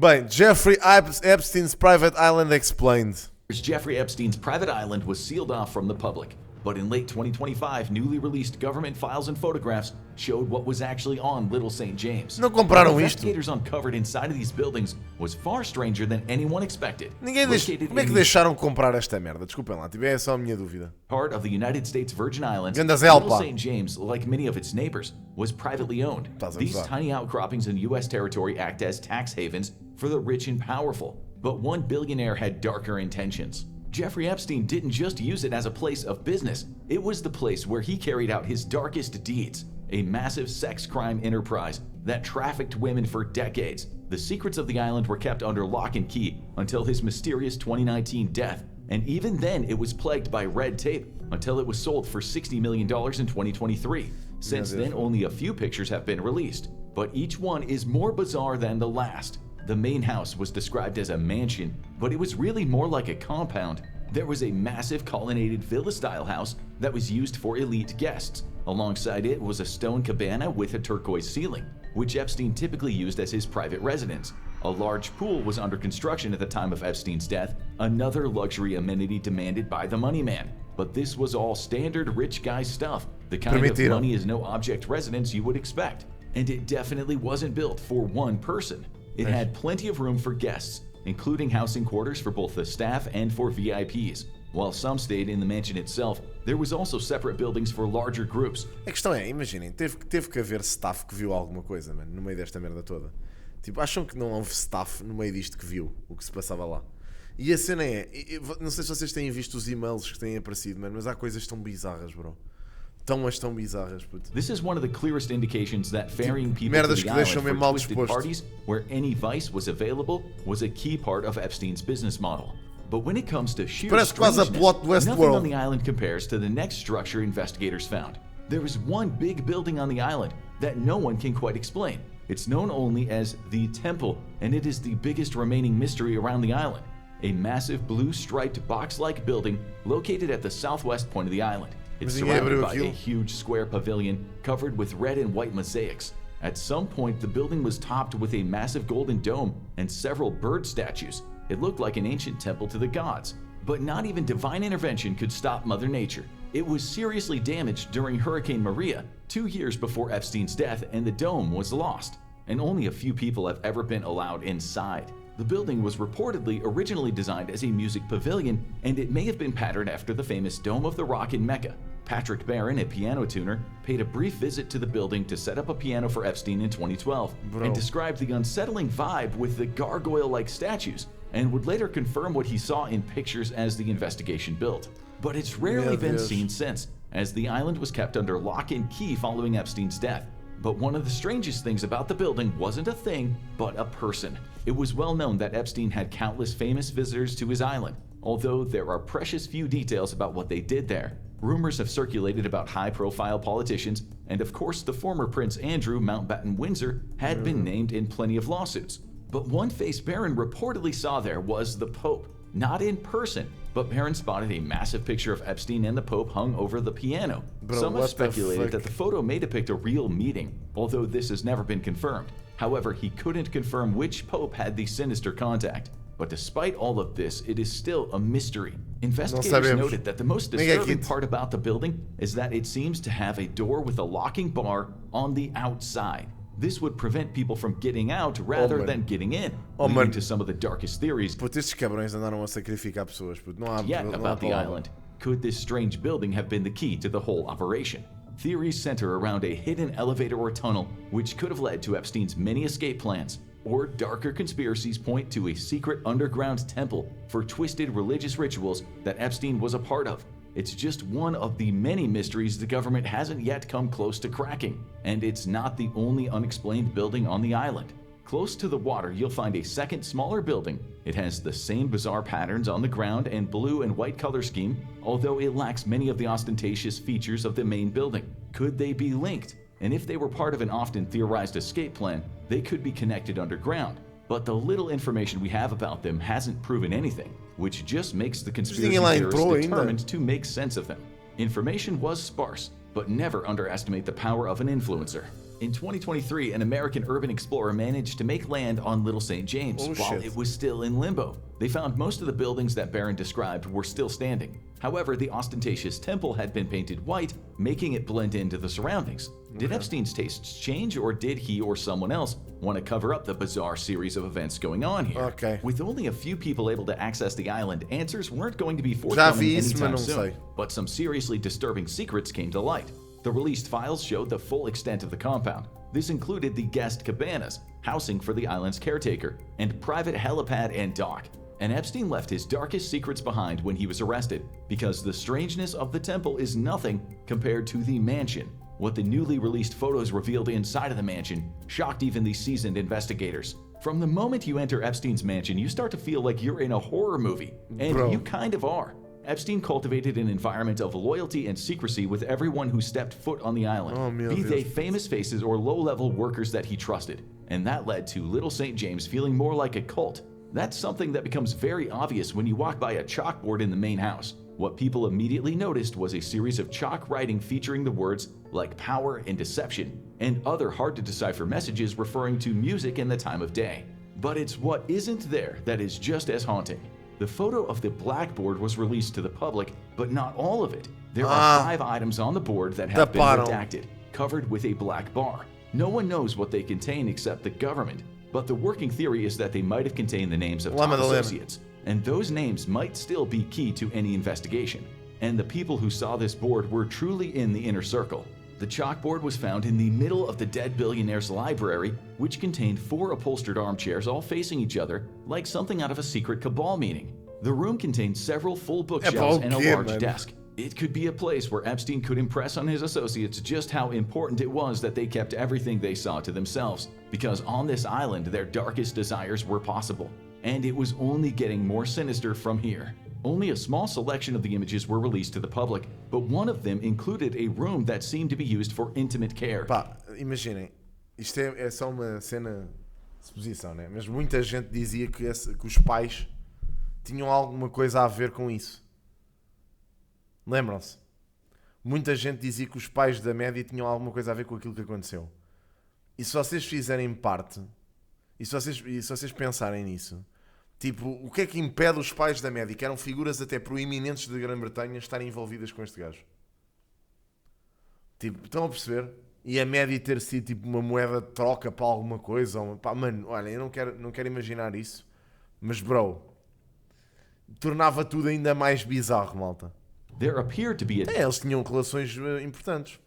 Bem, Jeffrey Epstein's private island explained. Jeffrey Epstein's private island was sealed off from the public. But in late 2025, newly released government files and photographs showed what was actually on Little St. James. Não compraram What isto? investigators uncovered inside of these buildings was far stranger than anyone expected. Como é que deixaram comprar esta merda? Desculpem lá, é só a minha dúvida. Part of the United States Virgin Islands, Ganda Zelpa. Little St. James, like many of its neighbors, was privately owned. These tiny outcroppings in U.S. territory act as tax havens for the rich and powerful. But one billionaire had darker intentions. Jeffrey Epstein didn't just use it as a place of business, it was the place where he carried out his darkest deeds, a massive sex crime enterprise that trafficked women for decades. The secrets of the island were kept under lock and key until his mysterious 2019 death, and even then it was plagued by red tape until it was sold for $60 million in 2023. Since then, only a few pictures have been released, but each one is more bizarre than the last. The main house was described as a mansion, but it was really more like a compound. There was a massive colonnaded villa-style house that was used for elite guests. Alongside it was a stone cabana with a turquoise ceiling, which Epstein typically used as his private residence. A large pool was under construction at the time of Epstein's death, another luxury amenity demanded by the money man. But this was all standard rich guy stuff, the kind of money is no object residence you would expect. And it definitely wasn't built for one person. It had plenty of room for guests, including housing quarters for both the staff and for VIPs. While some stayed in the mansion itself, there was also separate buildings for larger groups. A questão é, imaginem, teve que haver staff que viu alguma coisa, mano, no meio desta merda toda. Tipo, acham que não houve staff no meio disto que viu o que se passava lá? E a cena é, não sei se vocês têm visto os e-mails que têm aparecido, mano, mas há coisas tão bizarras, bro. Tão bizarras, puto. This is one of the clearest indications that ferrying people merdas to the que deixam island mesmo for mal twisted disposto. parties where any vice was available was a key part of Epstein's business model. But when it comes to sheer Parece quase a plot do nothing Westworld. on the island compares to the next structure investigators found. There is one big building on the island that no one can quite explain. It's known only as the Temple, and it is the biggest remaining mystery around the island. A massive blue-striped box-like building located at the southwest point of the island. It's surrounded by a huge square pavilion covered with red and white mosaics. At some point, the building was topped with a massive golden dome and several bird statues. It looked like an ancient temple to the gods. But not even divine intervention could stop Mother Nature. It was seriously damaged during Hurricane Maria 2 years before Epstein's death, and the dome was lost. And only a few people have ever been allowed inside. The building was reportedly originally designed as a music pavilion, and it may have been patterned after the famous Dome of the Rock in Mecca. Patrick Barron, a piano tuner, paid a brief visit to the building to set up a piano for Epstein in 2012 and described the unsettling vibe with the gargoyle-like statues, and would later confirm what he saw in pictures as the investigation built. But it's rarely been seen since, as the island was kept under lock and key following Epstein's death. But one of the strangest things about the building wasn't a thing, but a person. It was well known that Epstein had countless famous visitors to his island, although there are precious few details about what they did there. Rumors have circulated about high-profile politicians, and of course the former Prince Andrew Mountbatten Windsor had been named in plenty of lawsuits. But one face Barron reportedly saw there was the Pope. Not in person, but Barron spotted a massive picture of Epstein and the Pope hung over the piano. Some have speculated that the photo may depict a real meeting, although this has never been confirmed. However, he couldn't confirm which Pope had the sinister contact. But despite all of this, it is still a mystery. Investigators noted that the most disturbing part about the building is that it seems to have a door with a locking bar on the outside. This would prevent people from getting out rather than getting in, leading to some of the darkest theories yet about the island. Could this strange building have been the key to the whole operation? Theories center around a hidden elevator or tunnel, which could have led to Epstein's many escape plans. Or darker conspiracies point to a secret underground temple for twisted religious rituals that Epstein was a part of. It's just one of the many mysteries the government hasn't yet come close to cracking. And it's not the only unexplained building on the island. Close to the water, you'll find a second smaller building. It has the same bizarre patterns on the ground and blue and white color scheme, although it lacks many of the ostentatious features of the main building. Could they be linked? And if they were part of an often theorized escape plan, they could be connected underground. But the little information we have about them hasn't proven anything, which just makes the conspiracy theorists determined to make sense of them. Information was sparse, but never underestimate the power of an influencer. In 2023, an American urban explorer managed to make land on Little St. James while it was still in limbo. They found most of the buildings that Barron described were still standing. However, the ostentatious temple had been painted white, making it blend into the surroundings. Did Epstein's tastes change, or did he or someone else want to cover up the bizarre series of events going on here? Okay. With only a few people able to access the island, answers weren't going to be forthcoming anytime soon. But some seriously disturbing secrets came to light. The released files showed the full extent of the compound. This included the guest cabanas, housing for the island's caretaker, and private helipad and dock. And Epstein left his darkest secrets behind when he was arrested, because the strangeness of the temple is nothing compared to the mansion. What the newly released photos revealed inside of the mansion shocked even the seasoned investigators. From the moment you enter Epstein's mansion, you start to feel like you're in a horror movie, and you kind of are. Epstein cultivated an environment of loyalty and secrecy with everyone who stepped foot on the island, be they famous faces or low-level workers that he trusted, and that led to Little St. James feeling more like a cult. That's something that becomes very obvious when you walk by a chalkboard in the main house. What people immediately noticed was a series of chalk writing featuring the words like power and deception, and other hard-to-decipher messages referring to music and the time of day. But it's what isn't there that is just as haunting. The photo of the blackboard was released to the public, but not all of it. There are 5 items on the board that have been redacted, covered with a black bar. No one knows what they contain except the government, but the working theory is that they might have contained the names of top associates, and those names might still be key to any investigation. And the people who saw this board were truly in the inner circle. The chalkboard was found in the middle of the dead billionaire's library, which contained 4 upholstered armchairs all facing each other, like something out of a secret cabal meeting. The room contained several full bookshelves and a large desk. It could be a place where Epstein could impress on his associates just how important it was that they kept everything they saw to themselves, because on this island their darkest desires were possible. And it was only getting more sinister from here. Only a small selection of the images were released to the public, but one of them included a room that seemed to be used for intimate care. Pá, imaginem, isto é só uma cena de suposição, né? Mas muita gente dizia que os pais tinham alguma coisa a ver com isso. Lembram-se? Muita gente dizia que os pais da média tinham alguma coisa a ver com aquilo que aconteceu. E se vocês fizerem parte, e se vocês pensarem nisso, tipo, o que é que impede os pais da média, que eram figuras até proeminentes da Grã-Bretanha, estarem envolvidas com este gajo? Tipo, estão a perceber? E a média ter sido tipo uma moeda de troca para alguma coisa? Pá, mano, olha, eu não quero imaginar isso, mas bro, tornava tudo ainda mais bizarro, malta. There appeared to be a eles tinham relações importantes.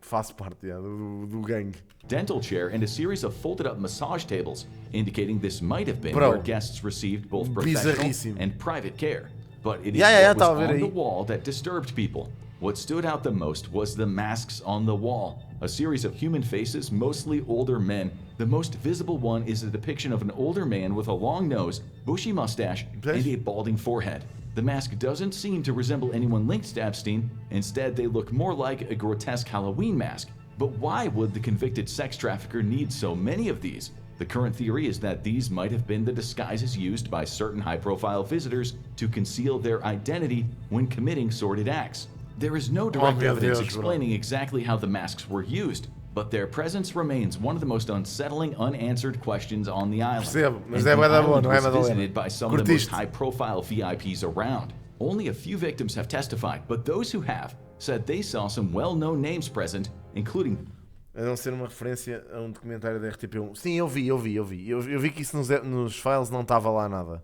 Faço parte do gangue. Dental chair and a series of folded up massage tables, indicating this might have been where guests received both professional and private care. But it is what was on the wall that disturbed people. What stood out the most was the masks on the wall. A series of human faces, mostly older men. The most visible one is a depiction of an older man with a long nose, bushy mustache, and a balding forehead. The mask doesn't seem to resemble anyone linked to Epstein. Instead, they look more like a grotesque Halloween mask. But why would the convicted sex trafficker need so many of these? The current theory is that these might have been the disguises used by certain high-profile visitors to conceal their identity when committing sordid acts. There is no direct evidence explaining exactly how the masks were used, but their presence remains one of the most unsettling unanswered questions on the island. Mas the island was visited by some of the most high-profile VIPs around. Only a few victims have testified, but those who have said they saw some well-known names present, including... A não ser uma referência a um documentário da RTP1. Sim, eu vi que isso nos files não estava lá nada.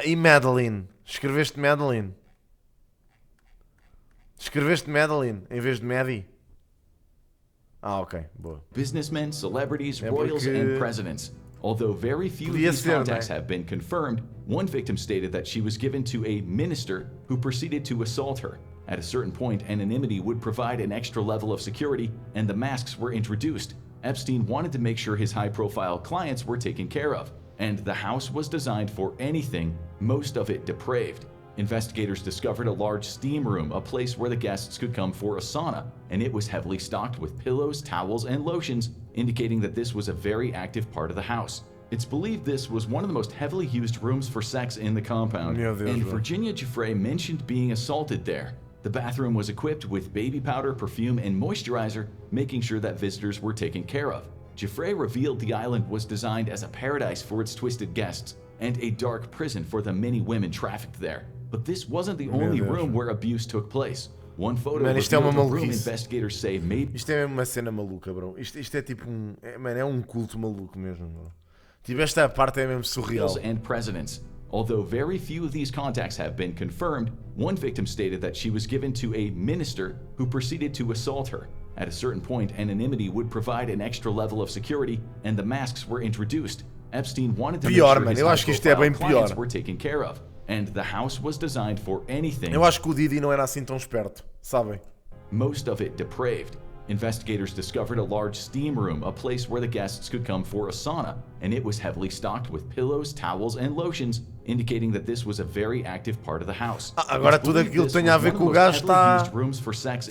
E Madeline? Escreveste Madeline? Escreveste Madeline em vez de Maddie? Ah, ok, boa. Businessmen, celebrities, royals, and presidents. Although very few of these contacts have been confirmed, one victim stated that she was given to a minister who proceeded to assault her. At a certain point, anonymity would provide an extra level of security, and the masks were introduced. Epstein wanted to make sure his high-profile clients were taken care of, and the house was designed for anything, most of it depraved. Investigators discovered a large steam room, a place where the guests could come for a sauna, and it was heavily stocked with pillows, towels, and lotions, indicating that this was a very active part of the house. It's believed this was one of the most heavily used rooms for sex in the compound, and Virginia Giuffre mentioned being assaulted there. The bathroom was equipped with baby powder, perfume, and moisturizer, making sure that visitors were taken care of. Giuffre revealed the island was designed as a paradise for its twisted guests and a dark prison for the many women trafficked there. But this wasn't the only room where abuse took place. One photo revealed a room investigators say maybe... Isto é mesmo uma cena maluca, bro. Isto é tipo mano, é um culto maluco mesmo, bro. Tipo, esta parte é mesmo surreal. ...and presidents. Although very few of these contacts have been confirmed, one victim stated that she was given to a minister who proceeded to assault her. At a certain point, anonymity would provide an extra level of security, and the masks were introduced. Epstein wanted to make sure his high-profile clients were taken care of, and the house was designed for anything. Eu acho que o Didi não era assim tão esperto, sabem? Most of it depraved. Investigators discovered a large steam room, a place where the guests could come for a sauna, and it was heavily stocked with pillows, towels, and lotions, indicating that this was a very active part of the house. Agora tudo aquilo que tem a ver com o gajo está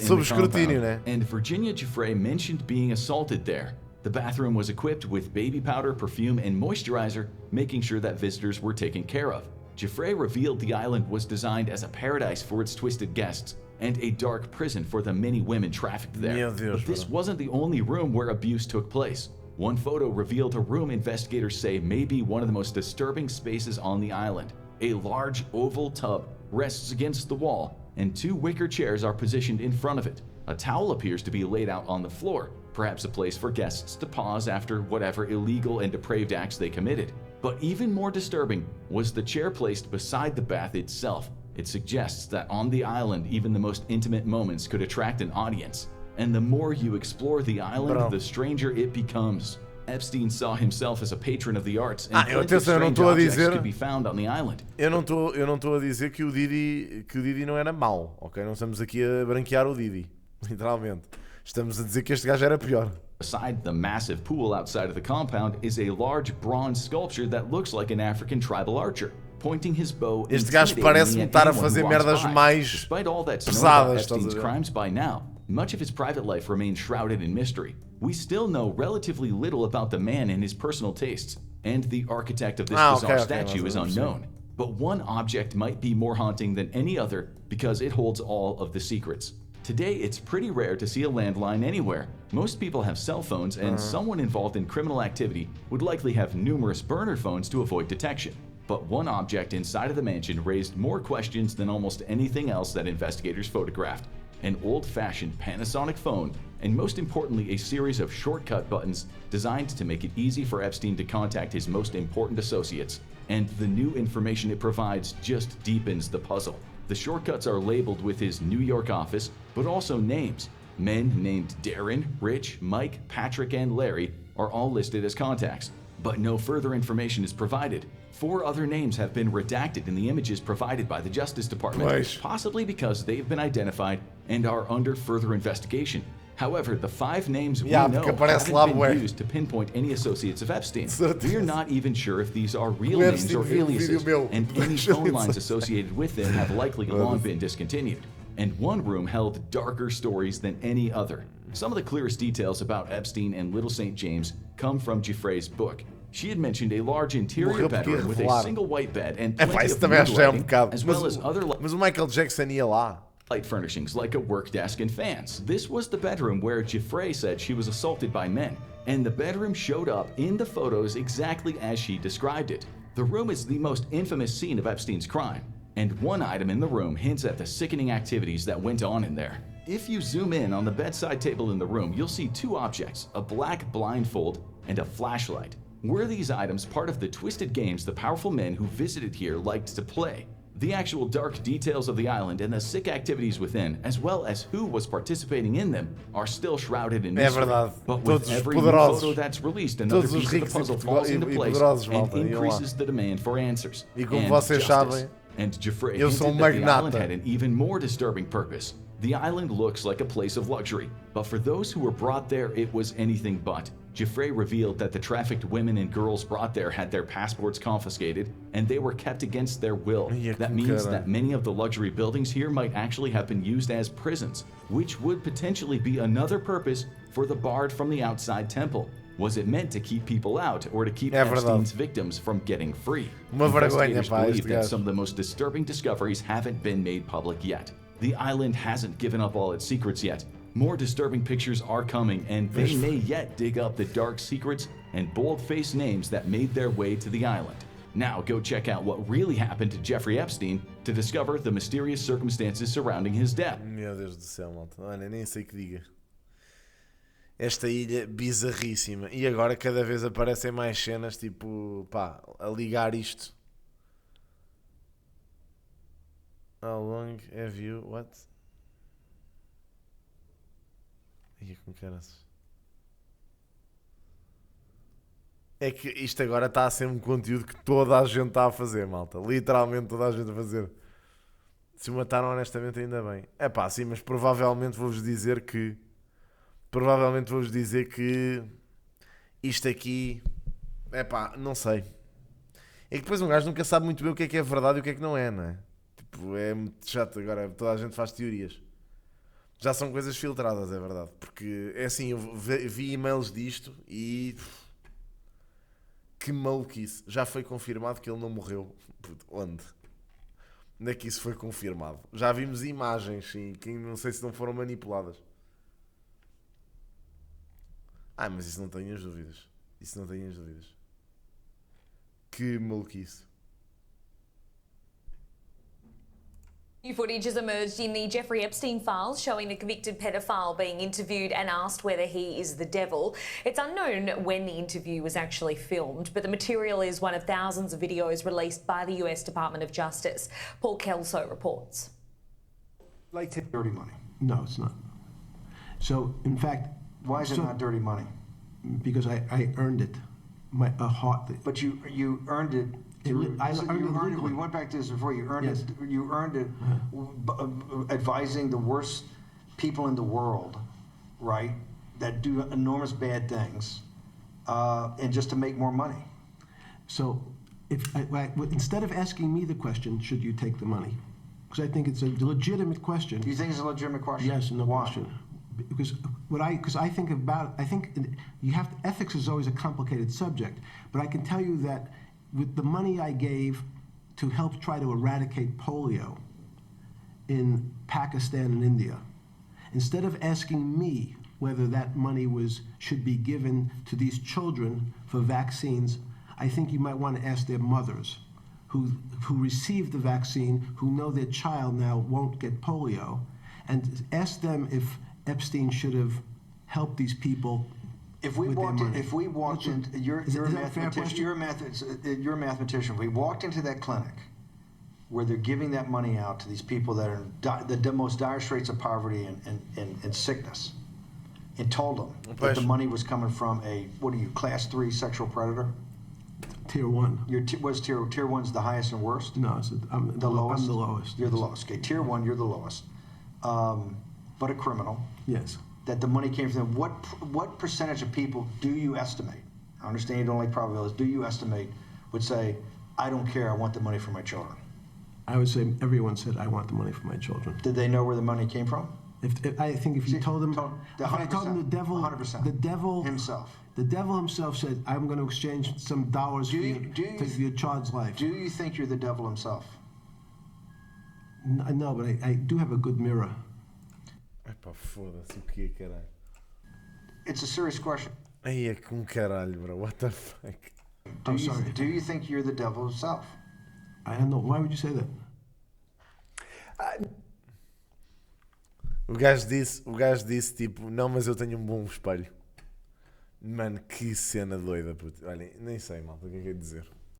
sob escrutínio, né? And Virginia Giuffre mentioned being assaulted there. The bathroom was equipped with baby powder, perfume, and moisturizer, making sure that visitors were taken care of. Giuffre revealed the island was designed as a paradise for its twisted guests and a dark prison for the many women trafficked there. But this wasn't the only room where abuse took place. One photo revealed a room investigators say may be one of the most disturbing spaces on the island. A large oval tub rests against the wall, and two wicker chairs are positioned in front of it. A towel appears to be laid out on the floor, perhaps a place for guests to pause after whatever illegal and depraved acts they committed. But even more disturbing was the chair placed beside the bath itself. It suggests that on the island, even the most intimate moments could attract an audience. And the more you explore the island, the stranger it becomes. Epstein saw himself as a patron of the arts, and plenty of strange objects could be found on the island. Eu não estou a dizer que o Didi não era mau, ok? Não estamos aqui a branquear o Didi, literalmente. Estamos a dizer que este gajo era pior. Beside the massive pool outside of the compound is a large bronze sculpture that looks like an African tribal archer, pointing his bow. Este gajo parece-me estar a fazer merdas mais Despite all that's known pesadas, about Epstein's crimes by now, much of his private life remains shrouded in mystery. We still know relatively little about the man and his personal tastes, and the architect of this bizarre statue is unknown. But one object might be more haunting than any other because it holds all of the secrets. Today, it's pretty rare to see a landline anywhere. Most people have cell phones, and someone involved in criminal activity would likely have numerous burner phones to avoid detection. But one object inside of the mansion raised more questions than almost anything else that investigators photographed. An old-fashioned Panasonic phone, and most importantly, a series of shortcut buttons designed to make it easy for Epstein to contact his most important associates. And the new information it provides just deepens the puzzle. The shortcuts are labeled with his New York office, but also names. Men named Darren, Rich, Mike, Patrick, and Larry are all listed as contacts, but no further information is provided. 4 other names have been redacted in the images provided by the Justice Department, possibly because they've been identified and are under further investigation. However, the 5 names we know haven't been used to pinpoint any associates of Epstein. We're not even sure if these are real names or aliases, and any phone lines associated with them have likely long been discontinued. And one room held darker stories than any other. Some of the clearest details about Epstein and Little St. James come from Giuffre's book. She had mentioned a large interior bedroom with a single white bed and plenty of mood lighting, as well as other Mas o Michael Jackson ia lá. Light furnishings like a work desk and fans. This was the bedroom where Giuffre said she was assaulted by men, and the bedroom showed up in the photos exactly as she described it. The room is the most infamous scene of Epstein's crime, and one item in the room hints at the sickening activities that went on in there. If you zoom in on the bedside table in the room, you'll see 2 objects, a black blindfold and a flashlight. Were these items part of the twisted games the powerful men who visited here liked to play? The actual dark details of the island and the sick activities within, as well as who was participating in them, are still shrouded in mystery. But with every new photo that's released, another piece of the puzzle falls into place and increases the demand for answers and justice. And Giuffre hinted that the island had an even more disturbing purpose. The island looks like a place of luxury, but for those who were brought there, it was anything but. Giuffre revealed that the trafficked women and girls brought there had their passports confiscated, and they were kept against their will. That means that many of the luxury buildings here might actually have been used as prisons, which would potentially be another purpose for the barred from the outside temple. Was it meant to keep people out or to keep Epstein's victims from getting free? Investigators believe that some of the most disturbing discoveries haven't been made public yet. The island hasn't given up all its secrets yet. More disturbing pictures are coming, and they may yet dig up the dark secrets and bold-faced names that made their way to the island. Now go check out what really happened to Jeffrey Epstein to discover the mysterious circumstances surrounding his death. Meu Deus do céu, malta. Olha, nem sei o que diga. Esta ilha bizarríssima. E agora cada vez aparecem mais cenas, tipo, pá, a ligar isto. How long have you... What? Ia com caras. É que isto agora está a ser um conteúdo que toda a gente está a fazer, malta. Literalmente toda a gente a fazer. Se o mataram honestamente ainda bem. É pá, sim, mas provavelmente vou-vos dizer que... isto aqui... É pá, não sei. É que depois um gajo nunca sabe muito bem o que é verdade e o que é que não é, não é? Tipo, é muito chato agora. Toda a gente faz teorias. Já são coisas filtradas, é verdade. Porque, é assim, eu vi e-mails disto e... Que maluquice. Já foi confirmado que ele não morreu. Onde? Onde é que isso foi confirmado? Já vimos imagens, sim, que não sei se não foram manipuladas. Mas isso não tenho as dúvidas. Que maluquice. New footage has emerged in the Jeffrey Epstein files showing the convicted pedophile being interviewed and asked whether he is the devil. It's unknown when the interview was actually filmed, but the material is one of thousands of videos released by the US Department of Justice. Paul Kelso reports. Like dirty money. No, it's not. So, in fact... Why is it not dirty money? Because I earned it. But you earned it... We went back to this before. You earned Yes. it. You earned it advising the worst people in the world, right? That do enormous bad things, and just to make more money. So, instead of asking me the question, should you take the money? Because I think it's a legitimate question. Do you think it's a legitimate question? Yes, no Why? question. Because ethics is always a complicated subject, but I can tell you that with the money I gave to help try to eradicate polio in Pakistan and India, instead of asking me whether that money should be given to these children for vaccines, I think you might want to ask their mothers who received the vaccine, who know their child now won't get polio, and ask them if Epstein should have helped these people. You're a mathematician. We walked into that clinic where they're giving that money out to these people that are in the most dire straits of poverty and sickness, and told them that the money was coming from class 3 sexual predator? Tier 1. Tier 1's the highest and worst? No, I'm the lowest. I'm the lowest. You're the lowest. Okay, Tier 1, you're the lowest. But a criminal. Yes. That the money came from them. What percentage of people do you estimate? I understand you don't like probabilities. Do you estimate would say, I don't care, I want the money for my children? I would say everyone said, I want the money for my children. Did they know where the money came from? I think if you told them, if I told them the devil, 100%. The devil himself said, I'm going to exchange some dollars for your child's life. Do you think you're the devil himself? No, but I do have a good mirror. Epá, foda-se, o que caralho? It's a serious question. Aí é com caralho, bro. What the fuck? Do you think you're the devil himself? I don't know. Why would you say that? O gajo disse tipo, não, mas eu tenho um bom espelho. Mano, que cena doida, puto. Olhem, nem sei, malta, o que é que é dizer?